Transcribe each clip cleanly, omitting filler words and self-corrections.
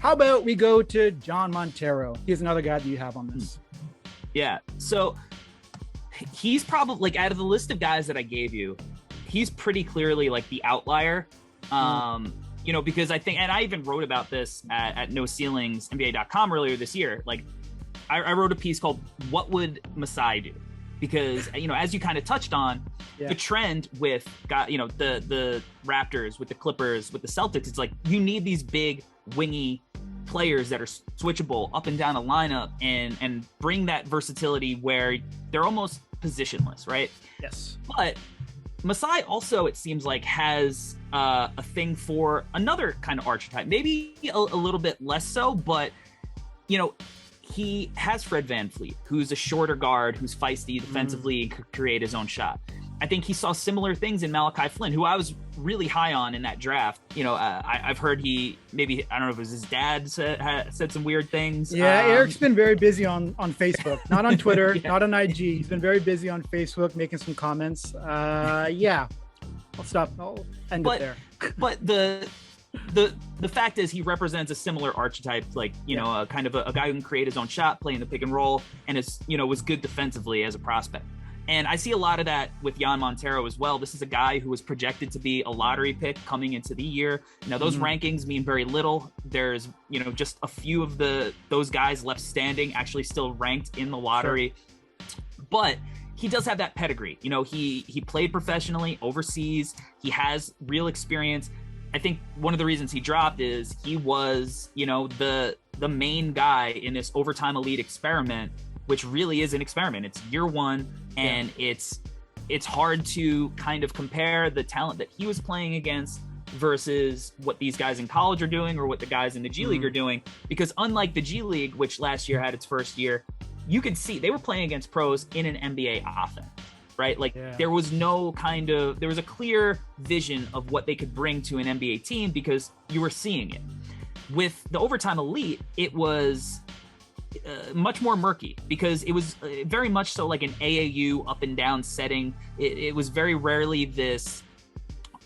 How about we go to John Montero? He's another guy that you have on this. Yeah. So he's probably like out of the list of guys that I gave you, he's pretty clearly like the outlier. Because I think, and I even wrote about this at NoCeilingsNBA.com earlier this year. Like I wrote a piece called "What Would Masai Do?" Because as you kind of touched on, the trend with the Raptors, with the Clippers, with the Celtics, it's like you need these big wingy players that are switchable up and down the lineup and bring that versatility where they're almost positionless, right? Yes. But Masai also, it seems like, has a thing for another kind of archetype, maybe a little bit less so, but he has Fred VanVleet, who's a shorter guard, who's feisty defensively and could create his own shot. I think he saw similar things in Malachi Flynn, who I was really high on in that draft. I've heard I don't know if it was his dad said some weird things. Yeah, Eric's been very busy on Facebook, not on Twitter, not on IG. He's been very busy on Facebook making some comments. I'll stop. I'll end it there. But the fact is he represents a similar archetype, like, a kind of a guy who can create his own shot, play in the pick and roll, and was good defensively as a prospect. And I see a lot of that with Jan Montero as well. This is a guy who was projected to be a lottery pick coming into the year. Those rankings mean very little. There's, just a few of those guys left standing actually still ranked in the lottery. Sure. But he does have that pedigree. He played professionally overseas. He has real experience. I think one of the reasons he dropped is he was, the main guy in this overtime elite experiment, which really is an experiment. It's year one, and it's hard to kind of compare the talent that he was playing against versus what these guys in college are doing or what the guys in the G League are doing. Because unlike the G League, which last year had its first year, you could see they were playing against pros in an NBA offense, right? There was there was a clear vision of what they could bring to an NBA team because you were seeing it. With the overtime elite, it was much more murky because it was very much so like an AAU up and down setting. It was very rarely this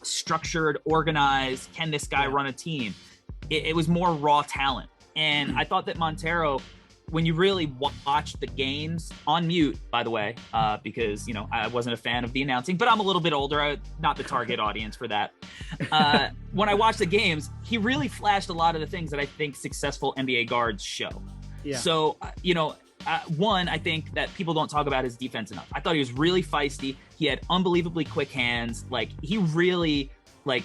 structured, organized, can this guy run a team? It was more raw talent. And I thought that Montero, when you really watch the games on mute, by the way, because, I wasn't a fan of the announcing, but I'm a little bit older, not the target audience for that. When I watched the games, he really flashed a lot of the things that I think successful NBA guards show. Yeah. So, one, I think that people don't talk about his defense enough. I thought he was really feisty. He had unbelievably quick hands. Like, he really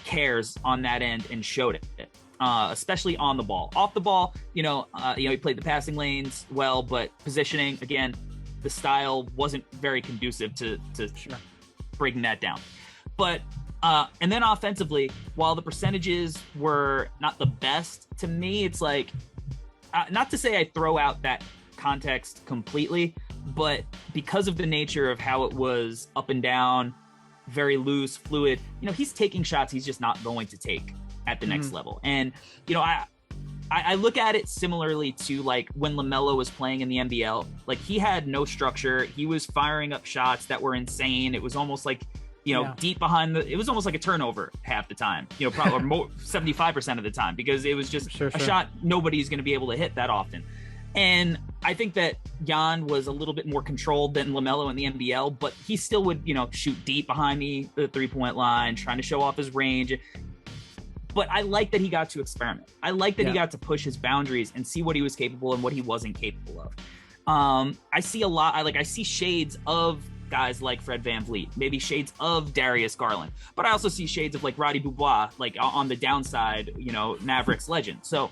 cares on that end and showed it. Especially on the ball. Off the ball, he played the passing lanes well, but positioning, again, the style wasn't very conducive to breaking that down. But and then offensively, while the percentages were not the best, to me, it's like, not to say I throw out that context completely, but because of the nature of how it was up and down, very loose, fluid, he's taking shots he's just not going to take at the next level. And, I look at it similarly to like when LaMelo was playing in the NBL. Like, he had no structure. He was firing up shots that were insane. It was almost like, deep behind it was almost like a turnover half the time, probably or more, 75% of the time, because it was just a shot nobody's going to be able to hit that often. And I think that Jan was a little bit more controlled than LaMelo in the NBL, but he still would, shoot deep behind the 3-point line, trying to show off his range. But I like that he got to experiment. I like that he got to push his boundaries and see what he was capable and what he wasn't capable of. I see a lot. I see shades of guys like Fred VanVleet, maybe shades of Darius Garland, but I also see shades of like Roddy Beaubois, like on the downside, Mavericks legend. So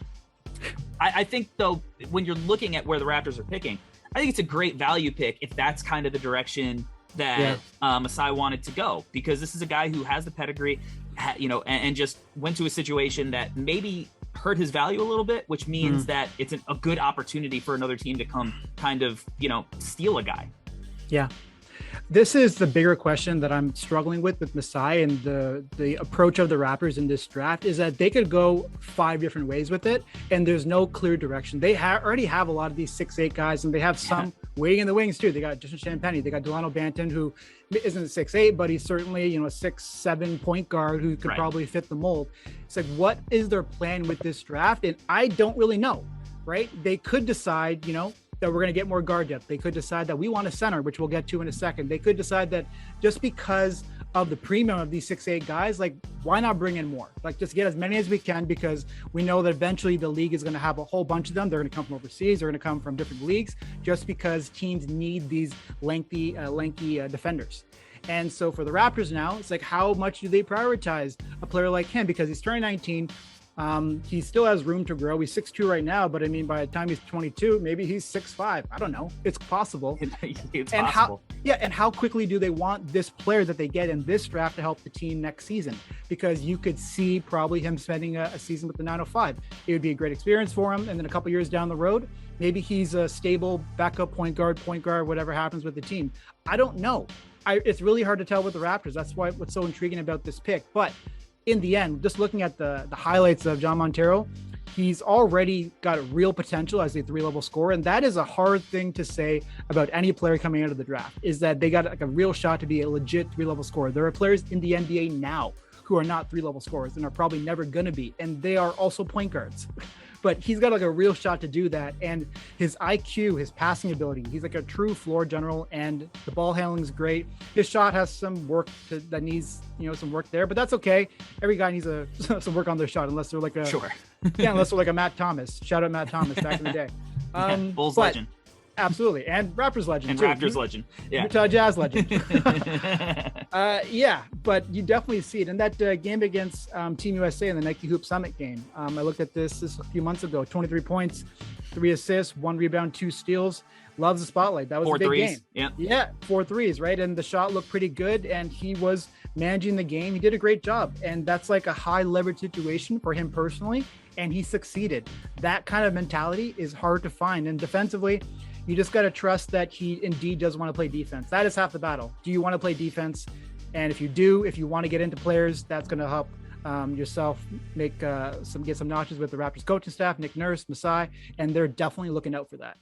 I think, though, when you're looking at where the Raptors are picking, I think it's a great value pick if that's kind of the direction that Masai wanted to go, because this is a guy who has the pedigree, and just went to a situation that maybe hurt his value a little bit, which means that it's a good opportunity for another team to come kind of, steal a guy. Yeah. This is the bigger question that I'm struggling with Masai and the approach of the Raptors in this draft, is that they could go 5 different ways with it, and there's no clear direction. They already have a lot of these 6'8" guys, and they have some waiting in the wings too. They got Justin Champagny, they got Delano Banton, who isn't 6'8", but he's certainly, you know, a 6'7" point guard who could probably fit the mold. It's like, what is their plan with this draft? And I don't really know, right? They could decide, you know, that we're going to get more guard depth. They could decide that we want a center, which we'll get to in a second. They could decide that just because of the premium of these 6'8" guys, like, why not bring in more? Like, just get as many as we can, because we know that eventually the league is going to have a whole bunch of them. They're going to come from overseas. They're going to come from different leagues, just because teams need these lanky defenders. And so for the Raptors now, it's like, how much do they prioritize a player like him? Because he's turning 19. He still has room to grow. He's 6'2" right now, but I mean, by the time he's 22, maybe he's 6'5". I don't know. It's possible. It's and possible. And how quickly do they want this player that they get in this draft to help the team next season? Because you could see probably him spending a season with the 905. It would be a great experience for him. And then a couple years down the road, maybe he's a stable backup point guard, whatever happens with the team. I don't know. It's really hard to tell with the Raptors. That's what's so intriguing about this pick. But in the end, just looking at the highlights of John Montero, he's already got real potential as a 3-level scorer. And that is a hard thing to say about any player coming out of the draft, is that they got like a real shot to be a legit 3-level scorer. There are players in the NBA now who are not 3-level scorers and are probably never going to be. And they are also point guards. But he's got like a real shot to do that. And his IQ, his passing ability, he's like a true floor general, and the ball handling is great. His shot has some work that needs, you know, some work there, but that's okay. Every guy needs some work on their shot, unless they're like unless they're like a Matt Thomas. Shout out Matt Thomas back in the day. Bulls legend. Absolutely. And Raptors legend. And too. Raptors legend. Yeah. Utah Jazz legend. But you definitely see it. In that game against Team USA in the Nike Hoop Summit game, I looked at this a few months ago. 23 points, 3 assists, 1 rebound, 2 steals. Loves the spotlight. That was 4 a big threes. game. Yeah, 4 threes, right? And the shot looked pretty good, and he was managing the game. He did a great job. And that's like a high leverage situation for him personally, and he succeeded. That kind of mentality is hard to find. And defensively, you just got to trust that he indeed does want to play defense. That is half the battle. Do you want to play defense? And if you do, if you want to get into players, that's going to help yourself get some notches with the Raptors coaching staff, Nick Nurse, Masai, and they're definitely looking out for that.